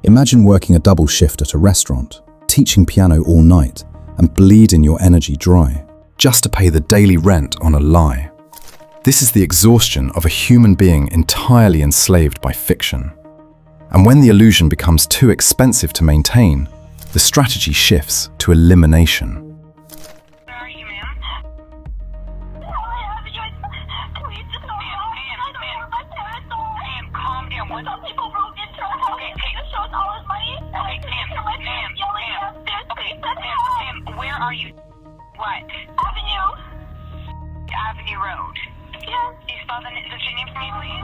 Imagine working a double shift at a restaurant, teaching piano all night, and bleeding your energy dry, just to pay the daily rent on a lie. This is the exhaustion of a human being entirely enslaved by fiction. And when the illusion becomes too expensive to maintain, the strategy shifts to elimination. Where are you, ma'am? Please just go ma'am, calm down. What? Some people broke into our house. Okay, to show us all his money. Ma'am, where are you? What? Avenue Road. Yes. Do you spell the name for me, please?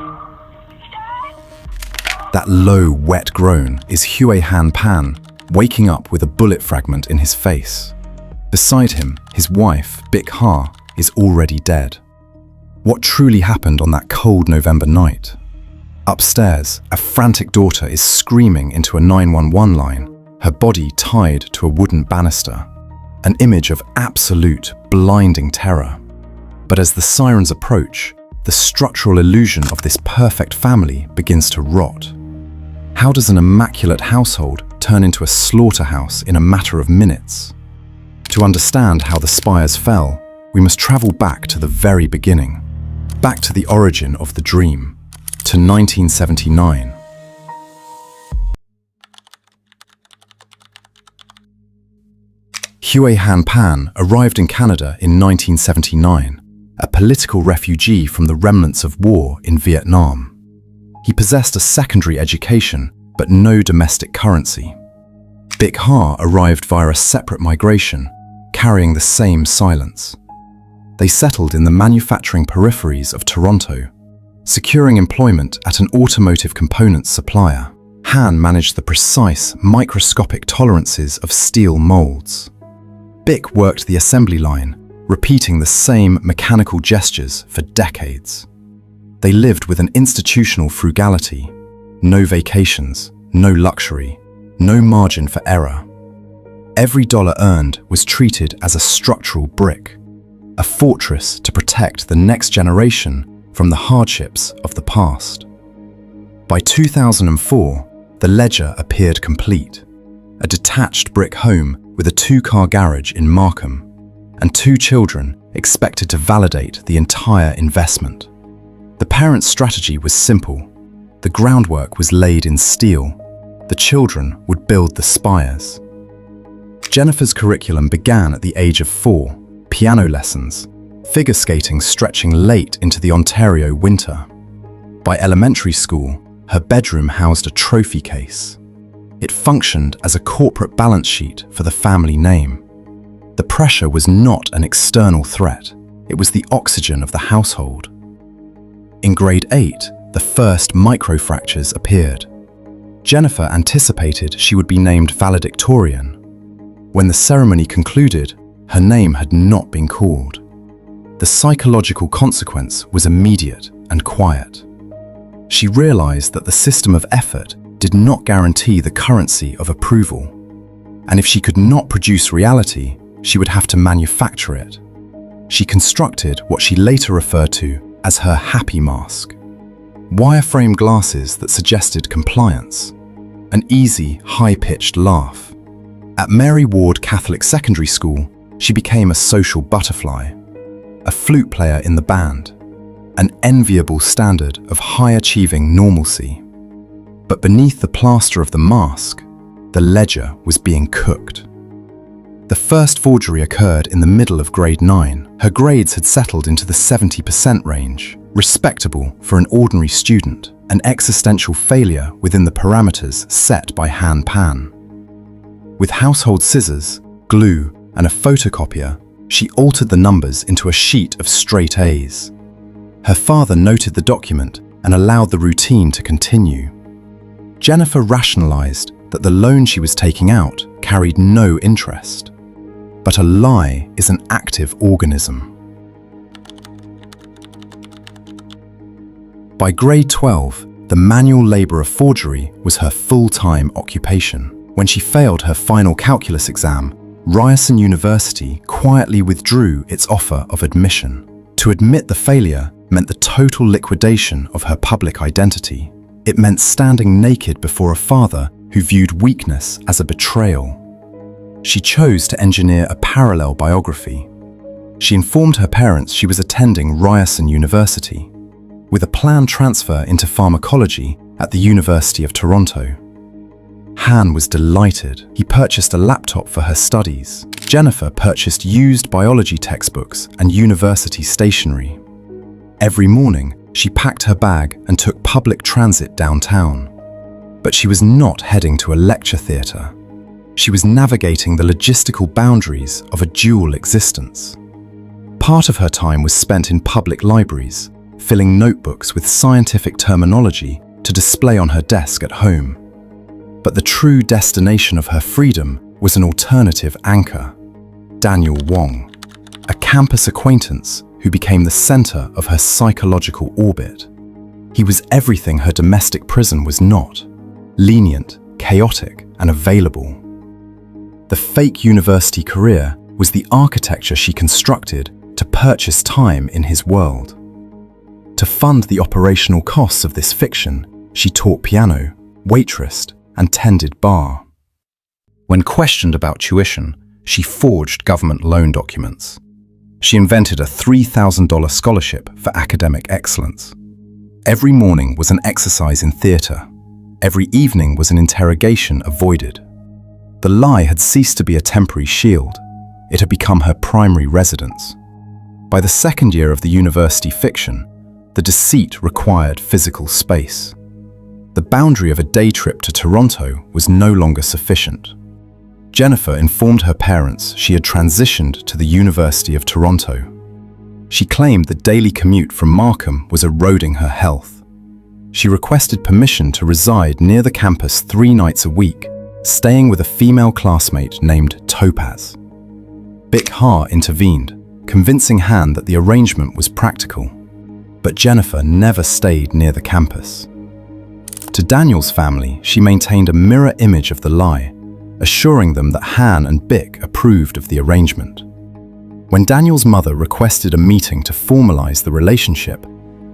Dad? That low, wet groan is Hue Han Pan, waking up with a bullet fragment in his face. Beside him, his wife, Bik Ha, is already dead. What truly happened on that cold November night? Upstairs, a frantic daughter is screaming into a 911 line, her body tied to a wooden banister, an image of absolute, blinding terror. But as the sirens approach, the structural illusion of this perfect family begins to rot. How does an immaculate household turn into a slaughterhouse in a matter of minutes? To understand how the spires fell, we must travel back to the very beginning, back to the origin of the dream, to 1979. Hue Han Pan arrived in Canada in 1979, a political refugee from the remnants of war in Vietnam. He possessed a secondary education, but no domestic currency. Bik Ha arrived via a separate migration, carrying the same silence. They settled in the manufacturing peripheries of Toronto, securing employment at an automotive components supplier. Han managed the precise, microscopic tolerances of steel molds. Bik worked the assembly line, repeating the same mechanical gestures for decades. They lived with an institutional frugality, no vacations, no luxury, no margin for error. Every dollar earned was treated as a structural brick, a fortress to protect the next generation from the hardships of the past. By 2004, the ledger appeared complete, a detached brick home with a two-car garage in Markham, and 2 children expected to validate the entire investment. The parents' strategy was simple. The groundwork was laid in steel. The children would build the spires. Jennifer's curriculum began at the age of 4, piano lessons, figure skating stretching late into the Ontario winter. By elementary school, her bedroom housed a trophy case. It functioned as a corporate balance sheet for the family name. The pressure was not an external threat, it was the oxygen of the household. In grade 8, the first microfractures appeared. Jennifer anticipated she would be named valedictorian. When the ceremony concluded, her name had not been called. The psychological consequence was immediate and quiet. She realized that the system of effort did not guarantee the currency of approval, and if she could not produce reality, she would have to manufacture it. She constructed what she later referred to as her happy mask. Wireframe glasses that suggested compliance. An easy, high-pitched laugh. At Mary Ward Catholic Secondary School, she became a social butterfly, a flute player in the band, an enviable standard of high-achieving normalcy. But beneath the plaster of the mask, the ledger was being cooked. The first forgery occurred in the middle of grade 9. Her grades had settled into the 70% range, respectable for an ordinary student, an existential failure within the parameters set by Han Pan. With household scissors, glue, and a photocopier, she altered the numbers into a sheet of straight A's. Her father noted the document and allowed the routine to continue. Jennifer rationalized that the loan she was taking out carried no interest. But a lie is an active organism. By grade 12, the manual labor of forgery was her full-time occupation. When she failed her final calculus exam, Ryerson University quietly withdrew its offer of admission. To admit the failure meant the total liquidation of her public identity. It meant standing naked before a father who viewed weakness as a betrayal. She chose to engineer a parallel biography. She informed her parents she was attending Ryerson University, with a planned transfer into pharmacology at the University of Toronto. Han was delighted. He purchased a laptop for her studies. Jennifer purchased used biology textbooks and university stationery. Every morning, she packed her bag and took public transit downtown. But she was not heading to a lecture theatre. She was navigating the logistical boundaries of a dual existence. Part of her time was spent in public libraries, filling notebooks with scientific terminology to display on her desk at home. But the true destination of her freedom was an alternative anchor: Daniel Wong, a campus acquaintance who became the center of her psychological orbit. He was everything her domestic prison was not: lenient, chaotic, and available. The fake university career was the architecture she constructed to purchase time in his world. To fund the operational costs of this fiction, she taught piano, waitressed, and tended bar. When questioned about tuition, she forged government loan documents. She invented a $3,000 scholarship for academic excellence. Every morning was an exercise in theatre. Every evening was an interrogation avoided. The lie had ceased to be a temporary shield. It had become her primary residence. By the second year of the university fiction, the deceit required physical space. The boundary of a day trip to Toronto was no longer sufficient. Jennifer informed her parents she had transitioned to the University of Toronto. She claimed the daily commute from Markham was eroding her health. She requested permission to reside near the campus 3 nights a week, staying with a female classmate named Topaz. Bik Ha intervened, convincing Han that the arrangement was practical. But Jennifer never stayed near the campus. To Daniel's family, she maintained a mirror image of the lie, assuring them that Han and Bik approved of the arrangement. When Daniel's mother requested a meeting to formalize the relationship,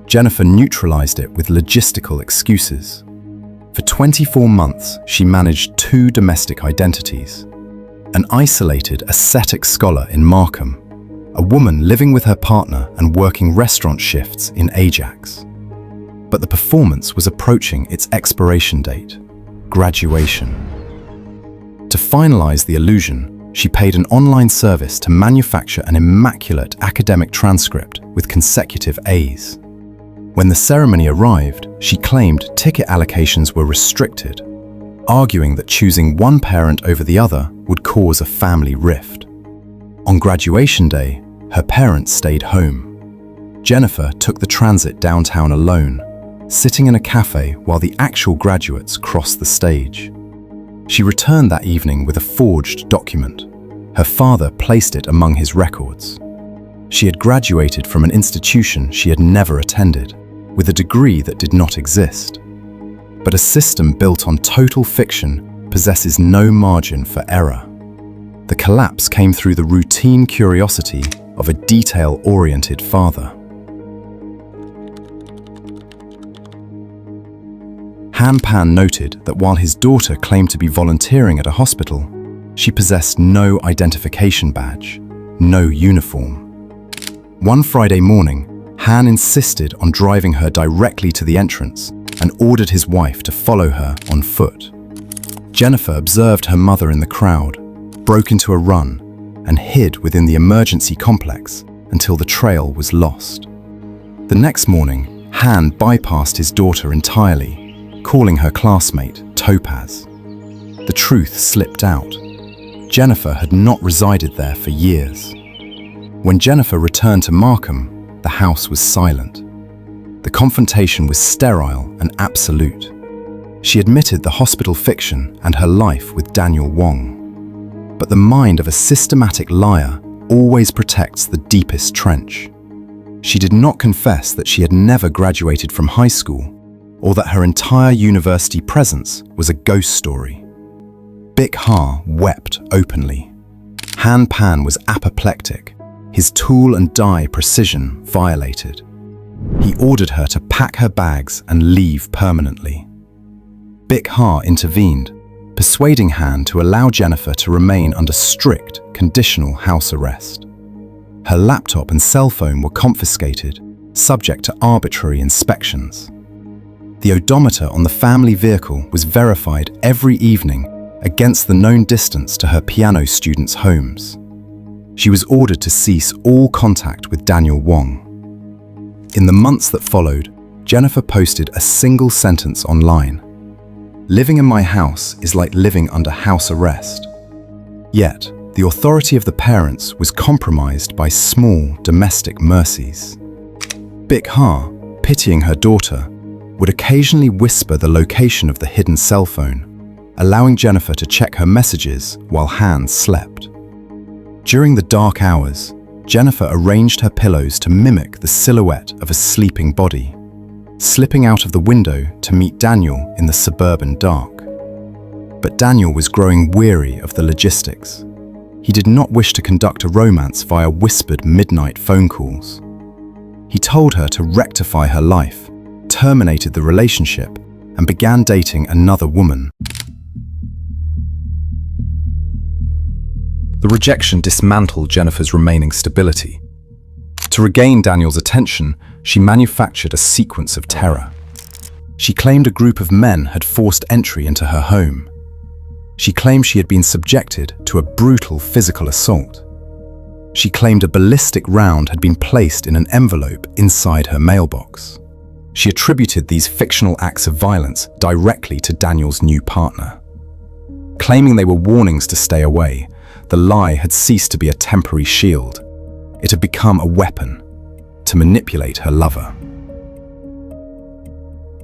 Jennifer neutralized it with logistical excuses. For 24 months, she managed 2 domestic identities: an isolated ascetic scholar in Markham, a woman living with her partner and working restaurant shifts in Ajax. But the performance was approaching its expiration date: graduation. To finalize the illusion, she paid an online service to manufacture an immaculate academic transcript with consecutive A's. When the ceremony arrived, she claimed ticket allocations were restricted, arguing that choosing one parent over the other would cause a family rift. On graduation day, her parents stayed home. Jennifer took the transit downtown alone, sitting in a cafe while the actual graduates crossed the stage. She returned that evening with a forged document. Her father placed it among his records. She had graduated from an institution she had never attended, with a degree that did not exist. But a system built on total fiction possesses no margin for error. The collapse came through the routine curiosity of a detail-oriented father. Han Pan noted that while his daughter claimed to be volunteering at a hospital, she possessed no identification badge, no uniform. One Friday morning, Han insisted on driving her directly to the entrance and ordered his wife to follow her on foot. Jennifer observed her mother in the crowd, broke into a run, and hid within the emergency complex until the trail was lost. The next morning, Han bypassed his daughter entirely, calling her classmate Topaz. The truth slipped out. Jennifer had not resided there for years. When Jennifer returned to Markham, the house was silent. The confrontation was sterile and absolute. She admitted the hospital fiction and her life with Daniel Wong. But the mind of a systematic liar always protects the deepest trench. She did not confess that she had never graduated from high school or that her entire university presence was a ghost story. Bik Ha wept openly. Han Pan was apoplectic, his tool and die precision violated. He ordered her to pack her bags and leave permanently. Bik Ha intervened, persuading Han to allow Jennifer to remain under strict, conditional house arrest. Her laptop and cell phone were confiscated, subject to arbitrary inspections. The odometer on the family vehicle was verified every evening against the known distance to her piano students' homes. She was ordered to cease all contact with Daniel Wong. In the months that followed, Jennifer posted a single sentence online: "Living in my house is like living under house arrest." Yet, the authority of the parents was compromised by small domestic mercies. Bik Ha, pitying her daughter, would occasionally whisper the location of the hidden cell phone, allowing Jennifer to check her messages while Han slept. During the dark hours, Jennifer arranged her pillows to mimic the silhouette of a sleeping body, slipping out of the window to meet Daniel in the suburban dark. But Daniel was growing weary of the logistics. He did not wish to conduct a romance via whispered midnight phone calls. He told her to rectify her life, terminated the relationship, and began dating another woman. The rejection dismantled Jennifer's remaining stability. To regain Daniel's attention, she manufactured a sequence of terror. She claimed a group of men had forced entry into her home. She claimed she had been subjected to a brutal physical assault. She claimed a ballistic round had been placed in an envelope inside her mailbox. She attributed these fictional acts of violence directly to Daniel's new partner. Claiming they were warnings to stay away, the lie had ceased to be a temporary shield. It had become a weapon to manipulate her lover.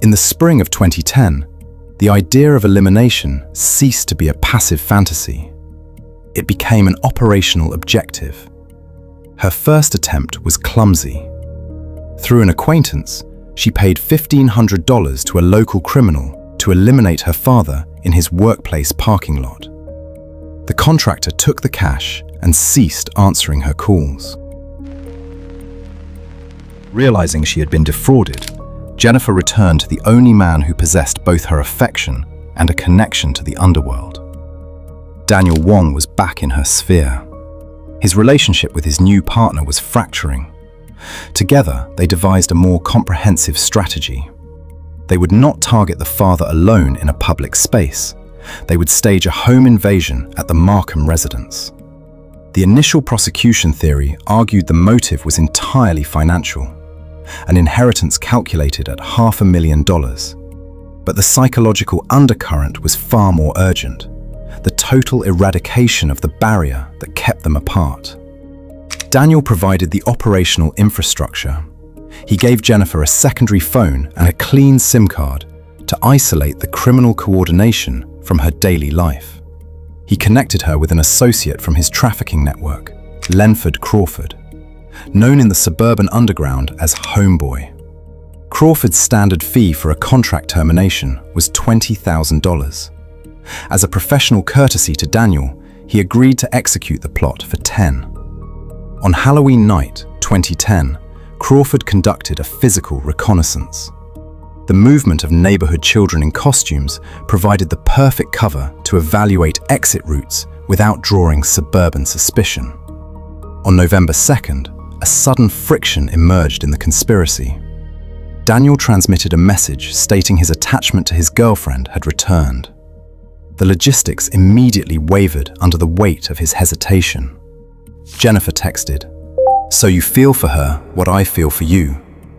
In the spring of 2010, the idea of elimination ceased to be a passive fantasy. It became an operational objective. Her first attempt was clumsy. Through an acquaintance, she paid $1,500 to a local criminal to eliminate her father in his workplace parking lot. The contractor took the cash and ceased answering her calls. Realizing she had been defrauded, Jennifer returned to the only man who possessed both her affection and a connection to the underworld. Daniel Wong was back in her sphere. His relationship with his new partner was fracturing. Together, they devised a more comprehensive strategy. They would not target the father alone in a public space. They would stage a home invasion at the Markham residence. The initial prosecution theory argued the motive was entirely financial, an inheritance calculated at $500,000. But the psychological undercurrent was far more urgent: the total eradication of the barrier that kept them apart. Daniel provided the operational infrastructure. He gave Jennifer a secondary phone and a clean SIM card to isolate the criminal coordination from her daily life. He connected her with an associate from his trafficking network, Lenford Crawford, known in the suburban underground as Homeboy. Crawford's standard fee for a contract termination was $20,000. As a professional courtesy to Daniel, he agreed to execute the plot for $10,000. On Halloween night, 2010, Crawford conducted a physical reconnaissance. The movement of neighborhood children in costumes provided the perfect cover to evaluate exit routes without drawing suburban suspicion. On November 2nd, a sudden friction emerged in the conspiracy. Daniel transmitted a message stating his attachment to his girlfriend had returned. The logistics immediately wavered under the weight of his hesitation. Jennifer texted, "So you feel for her what I feel for you,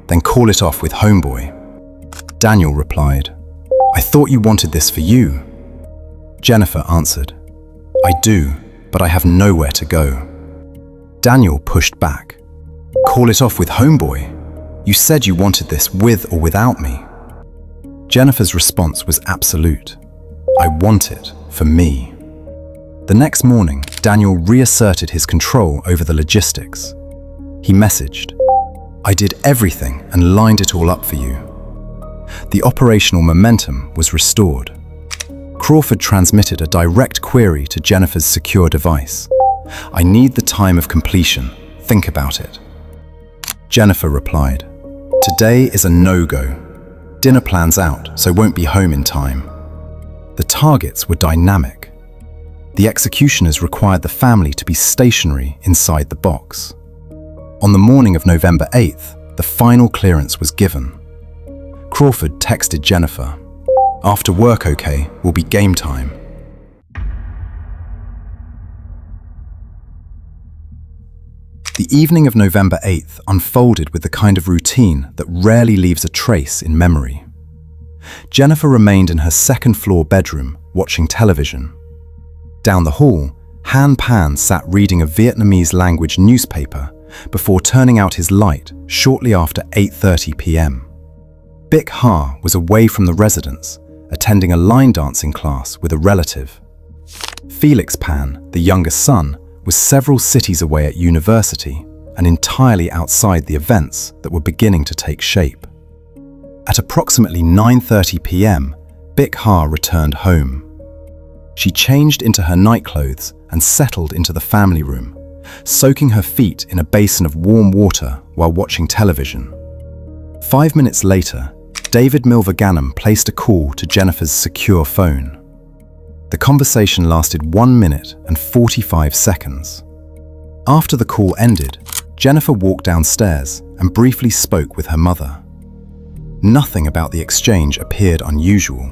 then call it off with Homeboy." Daniel replied, "I thought you wanted this for you." Jennifer answered, "I do, but I have nowhere to go." Daniel pushed back, "Call it off with Homeboy. You said you wanted this with or without me." Jennifer's response was absolute. "I want it for me." The next morning, Daniel reasserted his control over the logistics. He messaged, "I did everything and lined it all up for you." The operational momentum was restored. Crawford transmitted a direct query to Jennifer's secure device. "I need the time of completion. Think about it." Jennifer replied, "Today is a no-go. Dinner plans out, so won't be home in time." The targets were dynamic. The executioners required the family to be stationary inside the box. On the morning of November 8th, the final clearance was given. Crawford texted Jennifer, "After work, okay, will be game time." The evening of November 8th unfolded with the kind of routine that rarely leaves a trace in memory. Jennifer remained in her second-floor bedroom, watching television. Down the hall, Han Pan sat reading a Vietnamese-language newspaper before turning out his light shortly after 8:30 p.m. Bic Ha was away from the residence, attending a line dancing class with a relative. Felix Pan, the younger son, was several cities away at university and entirely outside the events that were beginning to take shape. At approximately 9:30 p.m., Bic Ha returned home. She changed into her nightclothes and settled into the family room, soaking her feet in a basin of warm water while watching television. 5 minutes later, David Milvaganam placed a call to Jennifer's secure phone. The conversation lasted 1 minute and 45 seconds. After the call ended, Jennifer walked downstairs and briefly spoke with her mother. Nothing about the exchange appeared unusual.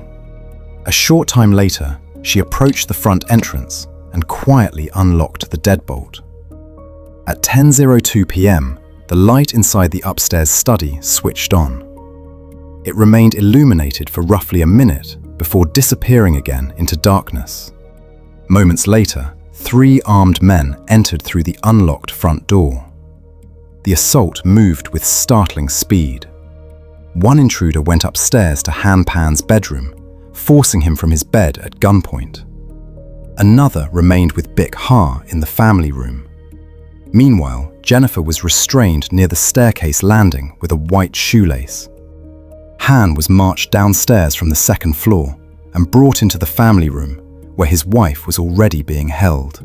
A short time later, she approached the front entrance and quietly unlocked the deadbolt. At 10:02 p.m., the light inside the upstairs study switched on. It remained illuminated for roughly a minute before disappearing again into darkness. Moments later, 3 armed men entered through the unlocked front door. The assault moved with startling speed. One intruder went upstairs to Han Pan's bedroom, forcing him from his bed at gunpoint. Another remained with Bic Ha in the family room. Meanwhile, Jennifer was restrained near the staircase landing with a white shoelace. Han was marched downstairs from the second floor and brought into the family room, where his wife was already being held.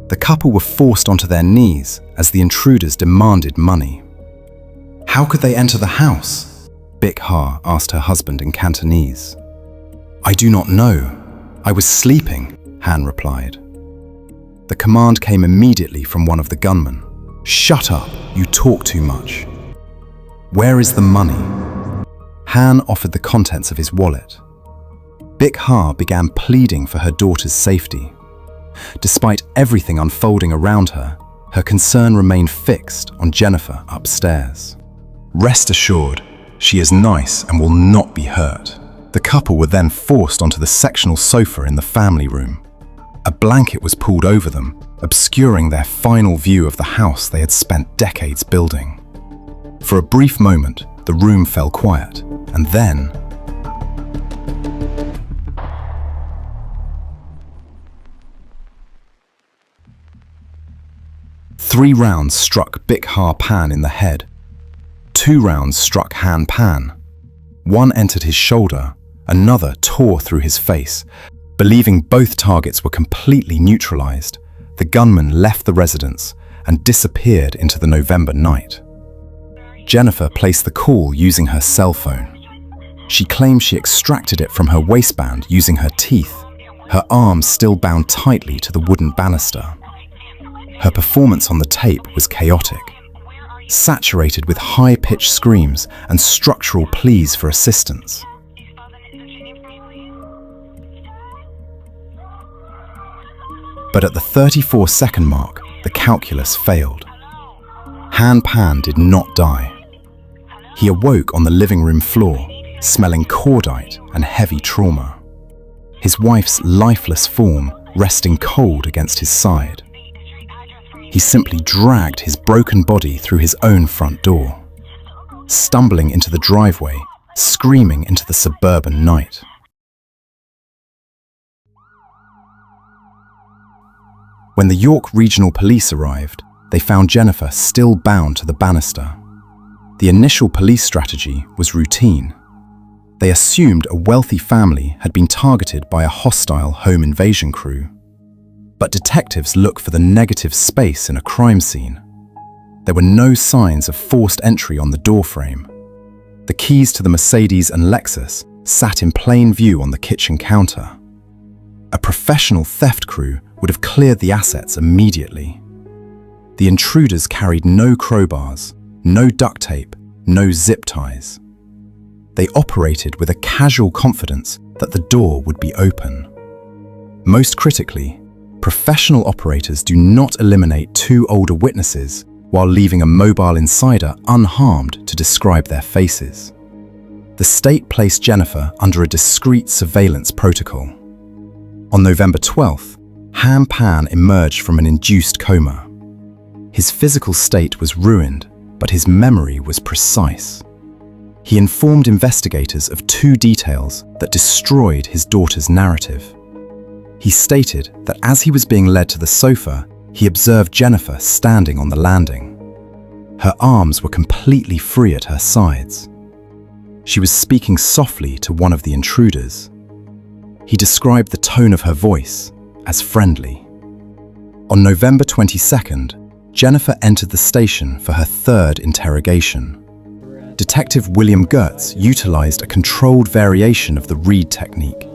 The couple were forced onto their knees as the intruders demanded money. "How could they enter the house?" Bic Ha asked her husband in Cantonese. "I do not know. I was sleeping," Han replied. The command came immediately from one of the gunmen. "Shut up, you talk too much." "Where is the money?" Han offered the contents of his wallet. Bic Ha began pleading for her daughter's safety. Despite everything unfolding around her, her concern remained fixed on Jennifer upstairs. "Rest assured, she is nice and will not be hurt." The couple were then forced onto the sectional sofa in the family room. A blanket was pulled over them, obscuring their final view of the house they had spent decades building. For a brief moment, the room fell quiet, and then three rounds struck Bic Ha Pan in the head. 2 rounds struck Han Pan. One entered his shoulder, another tore through his face. Believing both targets were completely neutralized, the gunman left the residence and disappeared into the November night. Jennifer placed the call using her cell phone. She claimed she extracted it from her waistband using her teeth, her arms still bound tightly to the wooden banister. Her performance on the tape was chaotic, saturated with high-pitched screams and structural pleas for assistance. But at the 34-second mark, the calculus failed. Han Pan did not die. He awoke on the living room floor, smelling cordite and heavy trauma. His wife's lifeless form resting cold against his side. He simply dragged his broken body through his own front door, stumbling into the driveway, screaming into the suburban night. When the York Regional Police arrived, they found Jennifer still bound to the banister. The initial police strategy was routine. They assumed a wealthy family had been targeted by a hostile home invasion crew. But detectives looked for the negative space in a crime scene. There were no signs of forced entry on the doorframe. The keys to the Mercedes and Lexus sat in plain view on the kitchen counter. A professional theft crew would have cleared the assets immediately. The intruders carried no crowbars, no duct tape, no zip ties. They operated with a casual confidence that the door would be open. Most critically, professional operators do not eliminate two older witnesses while leaving a mobile insider unharmed to describe their faces. The state placed Jennifer under a discreet surveillance protocol. On November 12th, Han Pan emerged from an induced coma. His physical state was ruined, but his memory was precise. He informed investigators of two details that destroyed his daughter's narrative. He stated that as he was being led to the sofa, he observed Jennifer standing on the landing. Her arms were completely free at her sides. She was speaking softly to one of the intruders. He described the tone of her voice as friendly. On November 22nd, Jennifer entered the station for her third interrogation. Detective William Gertz utilized a controlled variation of the Reed technique.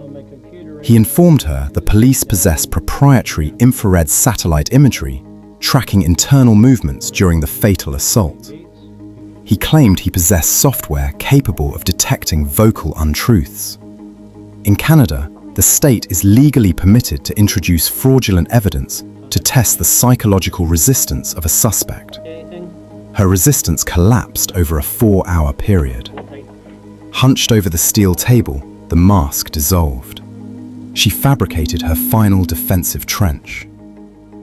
He informed her the police possess proprietary infrared satellite imagery tracking internal movements during the fatal assault. He claimed he possessed software capable of detecting vocal untruths. In Canada, the state is legally permitted to introduce fraudulent evidence to test the psychological resistance of a suspect. Her resistance collapsed over a 4-hour period. Hunched over the steel table, the mask dissolved. She fabricated her final defensive trench.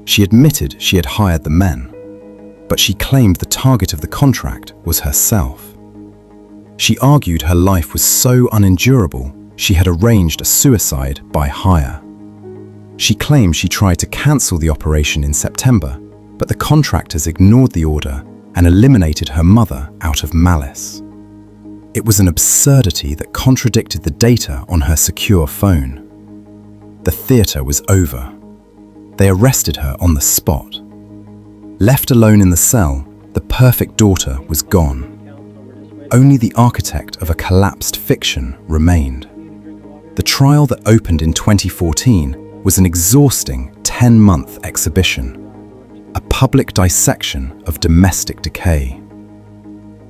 She admitted she had hired the men, but she claimed the target of the contract was herself. She argued her life was so unendurable she had arranged a suicide by hire. She claimed she tried to cancel the operation in September, but the contractors ignored the order and eliminated her mother out of malice. It was an absurdity that contradicted the data on her secure phone. The theater was over. They arrested her on the spot. Left alone in the cell, the perfect daughter was gone. Only the architect of a collapsed fiction remained. The trial that opened in 2014 was an exhausting 10-month exhibition, a public dissection of domestic decay.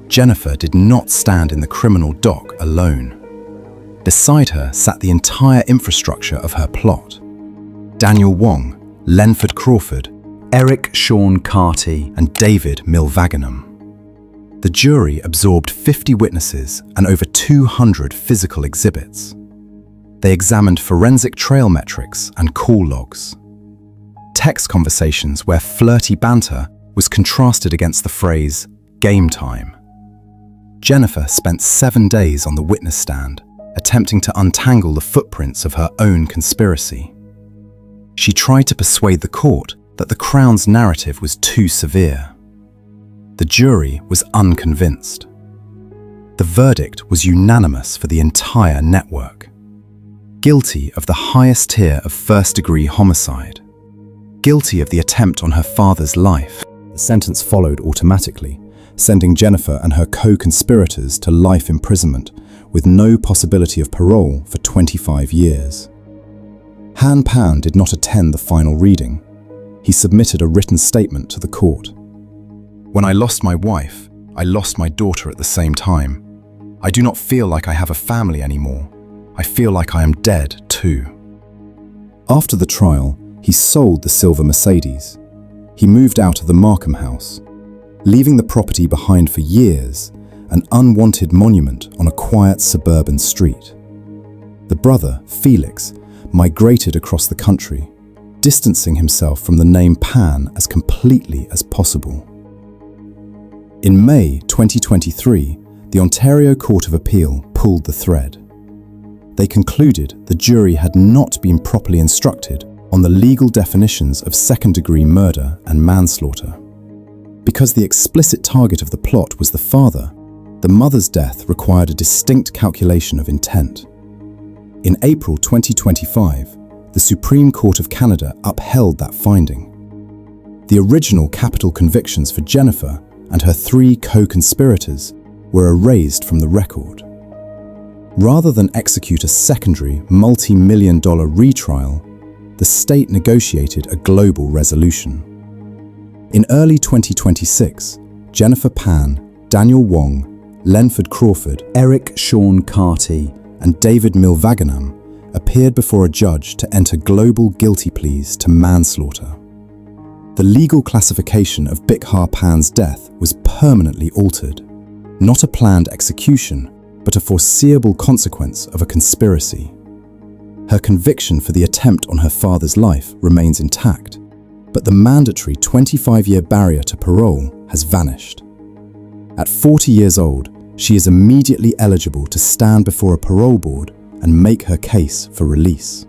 Jennifer did not stand in the criminal dock alone. Beside her sat the entire infrastructure of her plot. Daniel Wong, Lenford Crawford, Eric Sean Carty, and David Milvaganam. The jury absorbed 50 witnesses and over 200 physical exhibits. They examined forensic trail metrics and call logs. Text conversations where flirty banter was contrasted against the phrase, "game time." Jennifer spent 7 days on the witness stand, attempting to untangle the footprints of her own conspiracy. She tried to persuade the court that the Crown's narrative was too severe. The jury was unconvinced. The verdict was unanimous for the entire network. Guilty of the highest tier of first-degree homicide. Guilty of the attempt on her father's life. The sentence followed automatically, sending Jennifer and her co-conspirators to life imprisonment with no possibility of parole for 25 years. Han Pan did not attend the final reading. He submitted a written statement to the court. "When I lost my wife, I lost my daughter at the same time. I do not feel like I have a family anymore. I feel like I am dead too." After the trial, he sold the silver Mercedes. He moved out of the Markham house, leaving the property behind for years, an unwanted monument on a quiet suburban street. The brother, Felix, migrated across the country, distancing himself from the name Pan as completely as possible. In May 2023, the Ontario Court of Appeal pulled the thread. They concluded the jury had not been properly instructed on the legal definitions of second-degree murder and manslaughter. Because the explicit target of the plot was the father, the mother's death required a distinct calculation of intent. In April 2025, the Supreme Court of Canada upheld that finding. The original capital convictions for Jennifer and her 3 co-conspirators were erased from the record. Rather than execute a secondary multi-million-dollar retrial, the state negotiated a global resolution. In early 2026, Jennifer Pan, Daniel Wong, Lenford Crawford, Eric Sean Carty, and David Milvaganam appeared before a judge to enter global guilty pleas to manslaughter. The legal classification of Bikhar Pan's death was permanently altered. Not a planned execution, but a foreseeable consequence of a conspiracy. Her conviction for the attempt on her father's life remains intact, but the mandatory 25-year barrier to parole has vanished. At 40 years old, she is immediately eligible to stand before a parole board and make her case for release.